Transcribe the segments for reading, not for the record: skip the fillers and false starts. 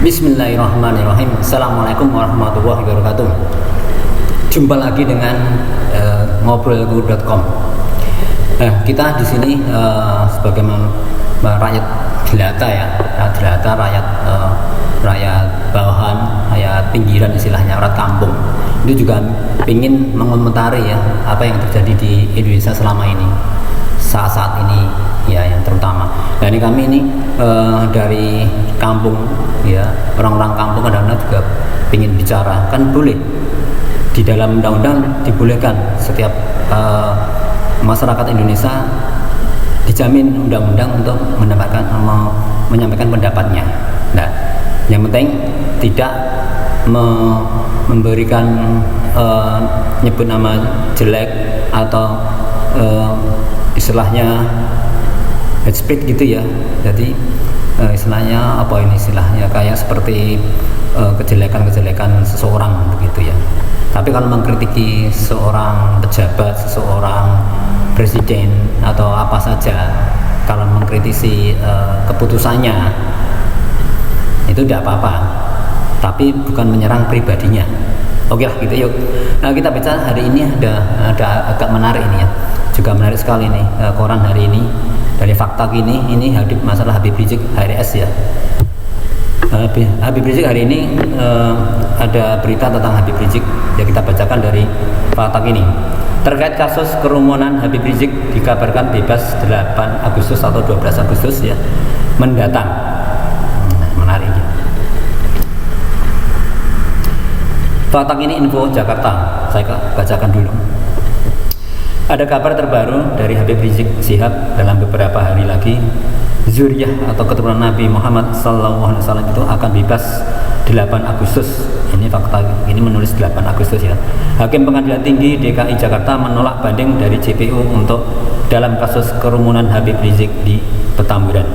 Bismillahirrahmanirrahim. Assalamualaikum warahmatullahi wabarakatuh. Jumpa lagi dengan ngobrolku.com. Kita di sini sebagai rakyat jelata ya, rakyat bawahan, rakyat pinggiran istilahnya, rakyat kampung. Itu juga ingin mengomentari ya apa yang terjadi di Indonesia selama ini, saat ini ya, yang terutama. Dan ini kami ini dari kampung ya, orang-orang kampung kadang-kadang juga ingin bicara, kan boleh di dalam undang-undang dibolehkan setiap masyarakat Indonesia dijamin undang-undang untuk menyampaikan pendapatnya. Nah, yang penting tidak memberikan nyebut nama jelek atau istilahnya hate speech gitu ya. Jadi istilahnya apa ini istilahnya kayak seperti kejelekan seseorang begitu ya. Tapi kalau mengkritiki seorang pejabat, seseorang presiden atau apa saja, kalau mengkritisi keputusannya itu tidak apa-apa, tapi bukan menyerang pribadinya. Oke lah gitu, yuk. Nah, kita bicara hari ini ada agak menarik ini ya, juga menarik sekali nih koran hari ini dari Fakta Kini. Ini masalah Habib Rizik HRS ya. Habib Rizik hari ini ada berita tentang Habib Rizik ya, kita bacakan dari Fakta Kini. Terkait kasus kerumunan, Habib Rizik dikabarkan bebas 8 Agustus atau 12 Agustus ya mendatang. Menarik ya. Fakta Kini Info Jakarta, saya bacakan dulu. Ada kabar terbaru dari Habib Rizik Syihab. Dalam beberapa hari lagi zuriyah atau keturunan Nabi Muhammad SAW itu akan bebas 8 Agustus. Ini fakta ini menulis 8 Agustus ya. Hakim Pengadilan Tinggi DKI Jakarta menolak banding dari JPU untuk dalam kasus kerumunan Habib Rizik di Petamburan.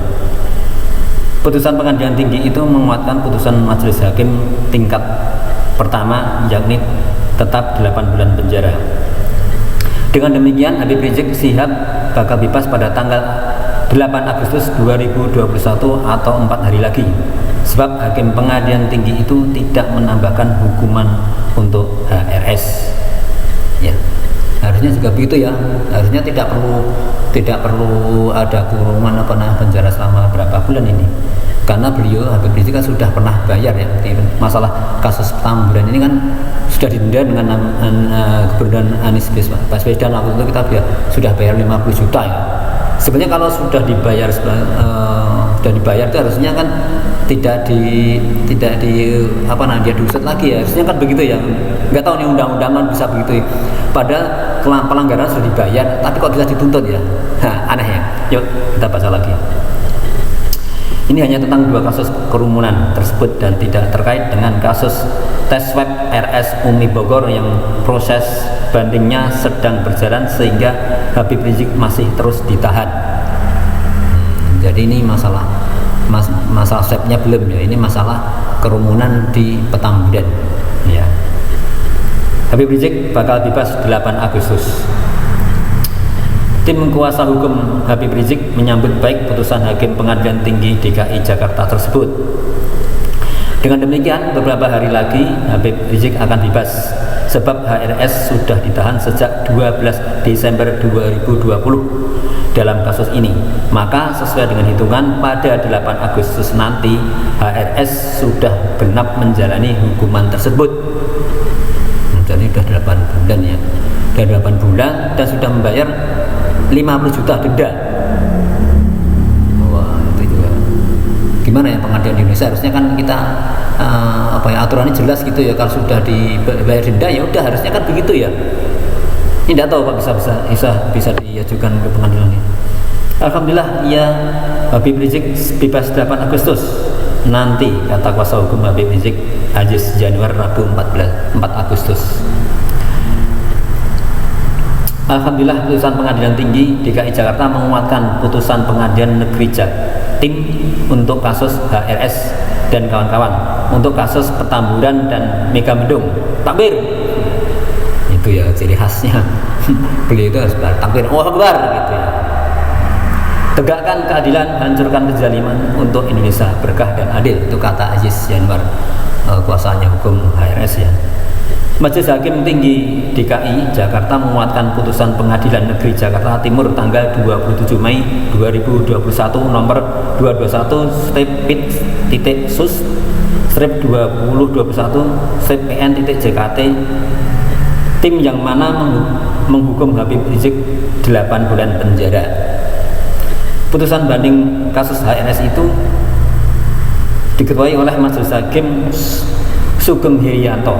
Putusan Pengadilan Tinggi itu menguatkan putusan Majelis Hakim tingkat pertama, yakni tetap 8 bulan penjara. Dengan demikian Habib Rizik Syihab bakal bebas pada tanggal 8 Agustus 2021 atau 4 hari lagi. Sebab Hakim Pengadilan Tinggi itu tidak menambahkan hukuman untuk HRS. Ya, harusnya juga begitu ya. Harusnya tidak perlu ada kurungan penjara selama berapa bulan ini. Karena beliau Habib Rizik kan sudah pernah bayar ya. Masalah kasus Petamburan ini kan sudah didenda dengan Gubernur Anies Baswedan waktu itu kita sudah bayar 50 juta ya. Sebenarnya kalau sudah dibayar itu harusnya kan tidak di diusut lagi ya. Harusnya kan begitu ya. Nggak tahu nih undang-undangan bisa begitu ya. Padahal pelanggaran sudah dibayar, tapi kok bisa dituntut ya. Aneh ya. Yuk kita baca lagi. Ini hanya tentang 2 kasus kerumunan tersebut dan tidak terkait dengan kasus tes swab RS Umi Bogor yang proses bandingnya sedang berjalan sehingga Habib Rizik masih terus ditahan. Jadi ini masalah swabnya belum ya, ini masalah kerumunan di Petamburan ya. Habib Rizik bakal bebas 8 Agustus. Tim kuasa hukum Habib Rizik menyambut baik putusan Hakim Pengadilan Tinggi DKI Jakarta tersebut. Dengan demikian, beberapa hari lagi Habib Rizik akan bebas sebab HRS sudah ditahan sejak 12 Desember 2020 dalam kasus ini. Maka sesuai dengan hitungan pada 8 Agustus nanti HRS sudah genap menjalani hukuman tersebut. Jadi sudah 8 bulan ya. Sudah 8 bulan dan sudah membayar 50 juta denda. Wah, itu juga gimana ya pengadilan di Indonesia. Harusnya kan kita aturannya jelas gitu ya. Kalau sudah dibayar denda ya udah, harusnya kan begitu ya. Ini tidak tahu Pak bisa diajukan ke pengadilan ini. Alhamdulillah ya, Habib Rizik bebas 8 Agustus nanti, kata kuasa hukum Habib Rizik Aziz Januar, Rabu 4 Agustus. Alhamdulillah putusan Pengadilan Tinggi DKI Jakarta menguatkan putusan Pengadilan Negeri Jatim untuk kasus HRS dan kawan-kawan, untuk kasus Petamburan dan Megamendung. Takbir. Itu ya ciri khasnya. Beliau itu harus takbir, Allahu Akbar gitu ya. Tegakkan keadilan, hancurkan kezaliman untuk Indonesia berkah dan adil. Itu kata Aziz Yanwar, kuasanya hukum HRS ya. Majelis Hakim Tinggi DKI Jakarta menguatkan putusan Pengadilan Negeri Jakarta Timur tanggal 27 Mei 2021 nomor 221-sus/2021/PN.JKT tim yang mana menghukum Habib Rizik 8 bulan penjara. Putusan banding kasus HRS itu diketuai oleh Majelis Hakim Sugeng Herianto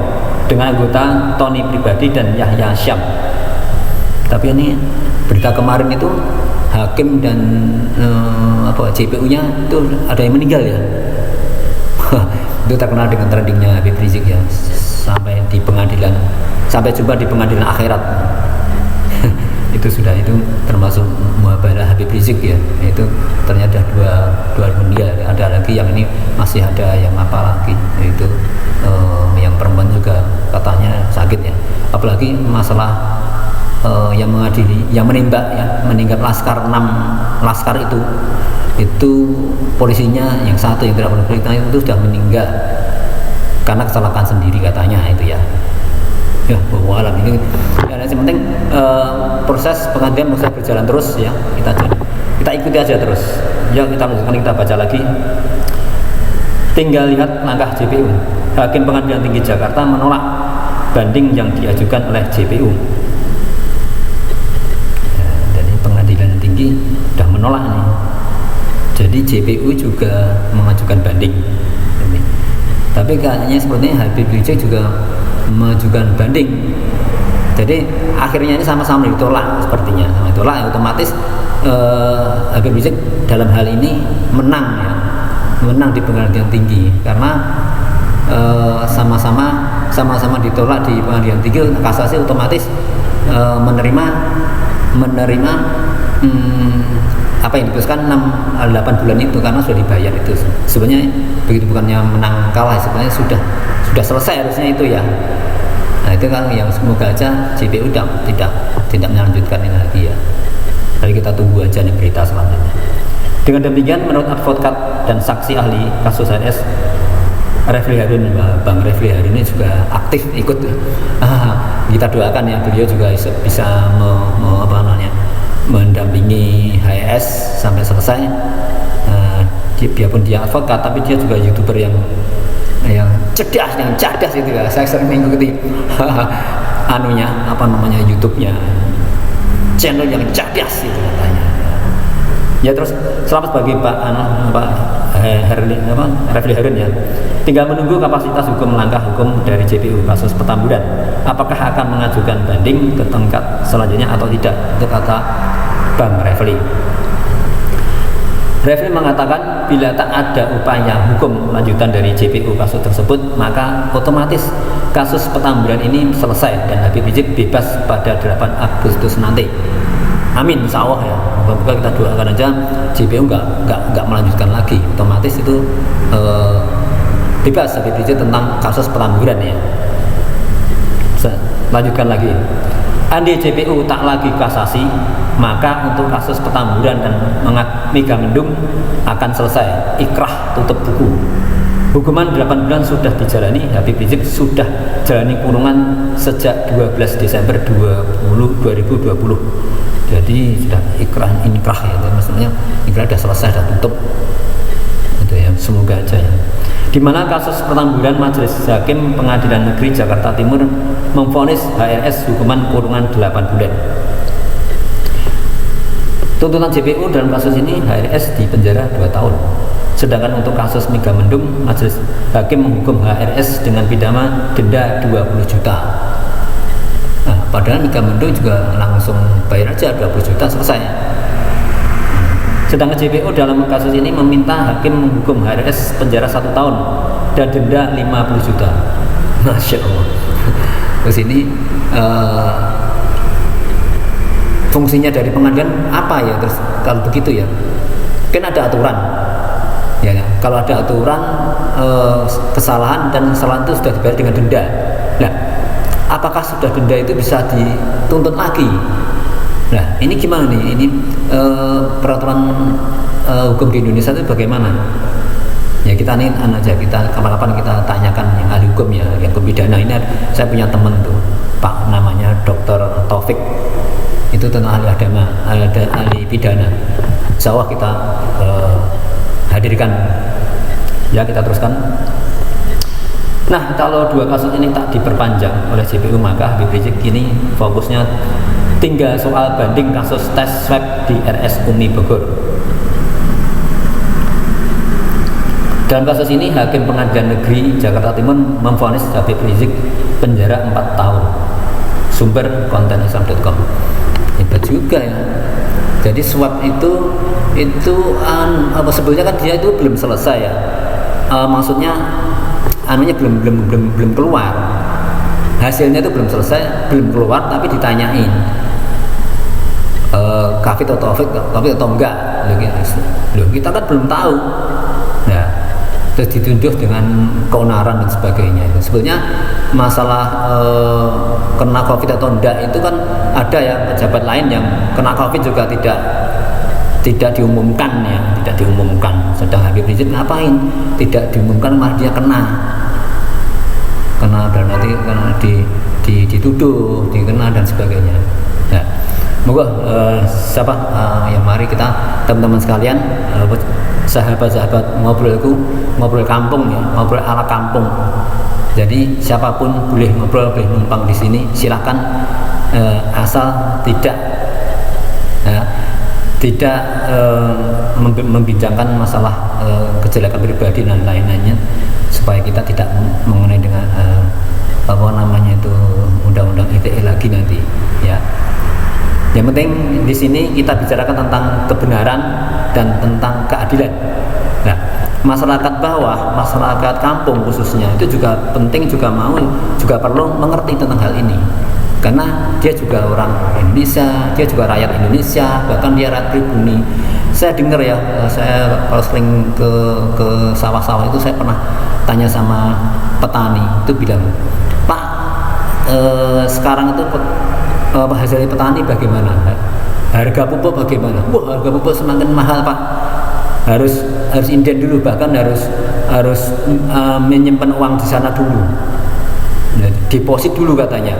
dengan anggota Tony Pribadi dan Yahya Syam. Tapi ini berita kemarin itu hakim dan JPU-nya itu ada yang meninggal ya. Itu terkenal dengan trendingnya Habib Rizik ya, sampai di pengadilan, sampai jumpa di pengadilan akhirat. Itu termasuk muabalah Habib Rizik ya. Itu ternyata dua meninggal. Ada lagi yang ini masih ada yang apa lagi, itu yang perempuan juga katanya sakit ya. Apalagi masalah yang mengadili, yang menembak ya, meninggal laskar 6 laskar itu polisinya yang satu yang tidak berperintah itu sudah meninggal karena kecelakaan sendiri katanya itu ya. Ya, bahwa alam ini ya, yang penting proses pengadilan masih berjalan terus ya, kita ikuti aja terus ya. Kita lanjutkan, kita baca lagi. Tinggal lihat langkah JPU. Hakim Pengadilan Tinggi Jakarta menolak banding yang diajukan oleh JPU. Ya, jadi Pengadilan Tinggi sudah menolak nih. Jadi JPU juga mengajukan banding. Tapi kayaknya sepertinya Habib Rizik juga mengajukan banding. Jadi akhirnya ini sama-sama ditolak sepertinya. Sama ditolak ya, otomatis Habib Rizik dalam hal ini menang ya. Menang di Pengadilan Tinggi karena sama-sama ditolak di Pengadilan Tinggi. Kasasi otomatis menerima apa yang diputuskan 8 bulan itu karena sudah dibayar itu. Sebenarnya begitu, bukannya menang kalah, sebenarnya sudah selesai harusnya itu ya. Nah itu kan yang semoga aja JPU tidak melanjutkan ini lagi ya. Jadi kita tunggu aja nih berita selanjutnya. Dengan demikian menurut advokat dan saksi ahli kasus HRS Refli Harun, Bang Refli Harun ini juga aktif ikut. Kita doakan ya, beliau juga bisa mendampingi HRS sampai selesai. Biarpun dia advokat, tapi dia juga YouTuber yang cerdas itu ya. Saya sering mengikuti YouTube-nya, channel yang cerdas itu katanya. Ya terus selamat bagi Pak Refli Harun ya. Tinggal menunggu kapasitas hukum langkah hukum dari JPU kasus Petamburan. Apakah akan mengajukan banding ke tingkat selanjutnya atau tidak? Itu kata Bang Refli. Refli mengatakan bila tak ada upaya hukum lanjutan dari JPU kasus tersebut, maka otomatis kasus Petamburan ini selesai dan Habib Rizik bebas pada 8 Agustus nanti. Amin, insya Allah ya. Moga kita doakan aja JPU nggak melanjutkan lagi, otomatis itu bebas Habib Rizik tentang kasus Petamburan ya. Lanjutkan lagi. Andai JPU tak lagi kasasi, maka untuk kasus Petamburan dan Megamendung akan selesai, ikrah tutup buku. Hukuman 8 bulan sudah dijalani, Habib Rizik sudah jalani kurungan sejak 12 Desember 2020. Jadi sudah inkrah ya, maksudnya inkrah sudah selesai, sudah tutup. Itu ya, semoga aja ya. Di mana kasus Petamburan, Majelis Hakim Pengadilan Negeri Jakarta Timur memvonis HRS hukuman kurungan 8 bulan. Tuntutan JPU dalam kasus ini HRS di penjara 2 tahun. Sedangkan untuk kasus Megamendung, Majelis Hakim menghukum HRS dengan pidana denda 20 juta. Nah, padahal Megamendung juga langsung bayar aja 20 juta selesai. Sedangkan JPU dalam kasus ini meminta hakim menghukum HRS penjara 1 tahun dan denda 50 juta. Masya Allah. Terus ini fungsinya dari pengadilan apa ya? Terus kalau begitu ya, kan ada aturan. Ya, kalau ada aturan kesalahan dan kesalahan itu sudah dibayar dengan denda. Nah, apakah sudah denda itu bisa dituntut lagi? Nah ini gimana nih? Ini peraturan hukum di Indonesia itu bagaimana? Ya kita nih aja, kita kapan-kapan kita tanyakan yang ahli hukum ya, yang pidana. Ini saya punya teman tuh, Pak namanya Dr. Taufik, itu tentang ahli agama, ada ahli pidana. Insya Allah kita hadirkan. Ya kita teruskan. Nah kalau dua kasus ini tak diperpanjang oleh JPU, maka Habib Rizik ini fokusnya tinggal soal banding kasus tes swab di RS Umi Bogor. Dalam kasus ini, Hakim Pengadilan Negeri Jakarta Timur memvonis Habib Rizik penjara 4 tahun. Sumber kontenislam.com. Hebat juga ya. Jadi swab itu sebetulnya kan dia itu belum selesai ya. Maksudnya anunya belum keluar. Hasilnya itu belum selesai, belum keluar, tapi ditanyain Covid atau enggak. Loh, kita kan belum tahu. Nah, terus dituduh dengan keonaran dan sebagainya. Sebetulnya masalah kena Covid atau enggak itu kan ada ya, pejabat lain yang kena Covid juga tidak diumumkan ya, tidak diumumkan. Sedang Habib Rizik ngapain? Tidak diumumkan, malah dia kena dan nanti karena dituduh, dikena dan sebagainya. Nah, moga ya mari kita teman-teman sekalian, sahabat-sahabat ngobrol kampung ya, ngobrol ala kampung. Jadi siapapun boleh ngobrol, boleh numpang di sini, silakan, asal tidak membincangkan masalah kejelekan pribadi dan lain-lainnya, supaya kita tidak mengenai dengan undang-undang ITE lagi nanti ya. Yang penting di sini kita bicarakan tentang kebenaran dan tentang keadilan. Nah, masyarakat bawah, masyarakat kampung khususnya itu juga penting, juga perlu mengerti tentang hal ini. Karena dia juga orang Indonesia, dia juga rakyat Indonesia, bahkan dia rakyat pribumi. Saya dengar ya, saya kalau sering ke sawah-sawah itu saya pernah tanya sama petani, itu bilang, Pak, sekarang itu hasil petani bagaimana? Harga pupuk bagaimana? Wah, harga pupuk semakin mahal, Pak. Harus inden dulu, bahkan harus menyimpan uang di sana dulu. Nah, deposit dulu katanya.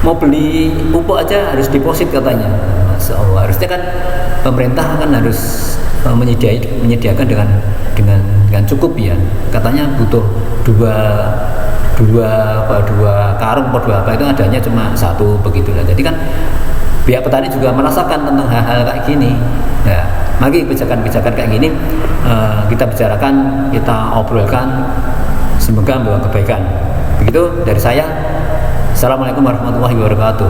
Mau beli pupuk aja harus deposit katanya. Masya Allah, harusnya kan pemerintah kan harus menyediakan dengan cukup ya. Katanya butuh dua karung atau dua apa, itu adanya cuma 1 begitulah. Jadi kan pihak petani juga merasakan tentang hal-hal kayak gini. Nah, mari kebijakan-kebijakan kayak gini kita bicarakan, kita obrolkan, semoga membawa kebaikan. Begitu dari saya. Assalamualaikum warahmatullahi wabarakatuh.